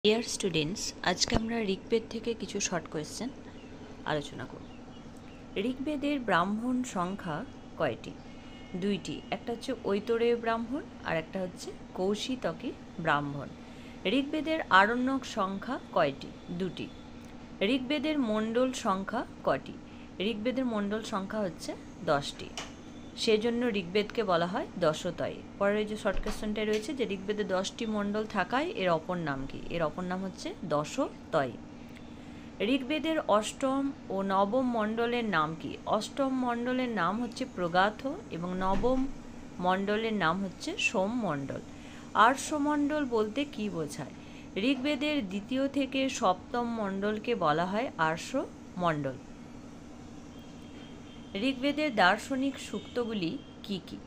Dear students, আজকে আমরা ঋগ্বেদ থেকে কিছু শর্ট কোয়েশ্চেন আলোচনা করব। ঋগ্বেদের ব্রাহ্মণ সংখ্যা কয়টি? দুইটি। একটা হচ্ছে ঐতরেয় ব্রাহ্মণ আর একটা হচ্ছে কৌশিতকী ব্রাহ্মণ। ঋগ্বেদের আরণ্যক সংখ্যা কয়টি? দুটি। ঋগ্বেদের মণ্ডল সংখ্যা কয়টি? ঋগ্বেদের মণ্ডল সংখ্যা হচ্ছে 10টি। সেজন্য ঋগ্বেদকে বলা হয় দশতয়। পরের যে শর্ট কোয়েশ্চনটা রয়েছে যে ঋগ্বেদে 10টি মণ্ডল থাকায় এর অপর নাম কি? এর অপর নাম হচ্ছে দশতয়। ঋগ্বেদের অষ্টম ও নবম মণ্ডলের নাম কি? অষ্টম মণ্ডলের নাম হচ্ছে প্রগাথ এবং নবম মণ্ডলের নাম হচ্ছে সোম মণ্ডল। আর্ষমণ্ডল বলতে কি বোঝায়? ঋগ্বেদের দ্বিতীয় থেকে সপ্তম মণ্ডলকে বলা হয় আর্ষ মণ্ডল। ঋগ্বেদের দার্শনিক সূক্তগুলি কি কি?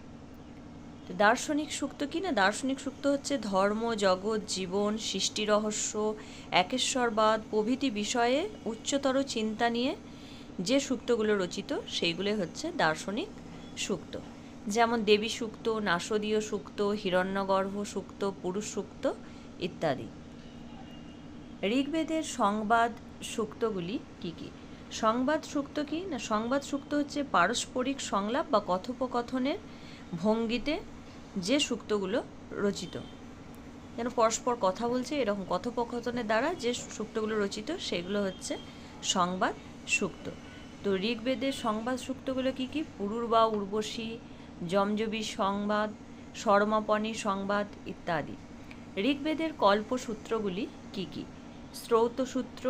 তো দার্শনিক সূক্ত কি না? দার্শনিক সূক্ত হচ্ছে ধর্ম, জগৎ, জীবন, সৃষ্টি রহস্য, একেশ্বরবাদ প্রভৃতি বিষয়ে উচ্চতর চিন্তা নিয়ে যে সূক্তগুলো রচিত সেইগুলো হচ্ছে দার্শনিক সূক্ত। যেমন দেবী সূক্ত, নাসদীয় সূক্ত, হিরণ্যগর্ভ সূক্ত, পুরুষ সূক্ত ইত্যাদি। ঋগ্বেদের সংবাদ সূক্তগুলি কি কি? সংবাদ সূক্ত কি না? সংবাদ সূক্ত হচ্ছে পারস্পরিক সংলাপ বা কথোপকথনের ভঙ্গিতে যে সূক্তগুলো রচিত, যেন পরস্পর কথা বলছে এরকম কথোপকথনের দ্বারা যে সূক্তগুলো রচিত সেগুলো হচ্ছে সংবাদ সূক্ত। তো ঋগ্বেদের সংবাদ সূক্তগুলো কি কি? পুরুর্বা উর্বশী, যমযবী সংবাদ, সরমাপনী সংবাদ ইত্যাদি। ঋগ্বেদের কল্পসূত্রগুলি কি কি? শ্রৌতসূত্র,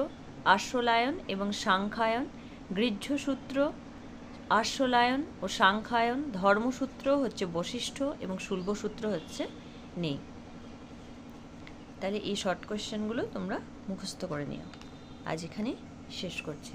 আশ্বলায়ন এবং সাংখ্যায়ন, গৃহ্যসূত্র, আশ্বলায়ন ও সাংখ্যায়ন, ধর্মসূত্র হচ্ছে বশিষ্ঠ এবং শুল্বসূত্র হচ্ছে নেই। তাহলে এই শর্ট কোয়েশ্চেনগুলো তোমরা মুখস্থ করে নিও। আজ এখানে শেষ করছি।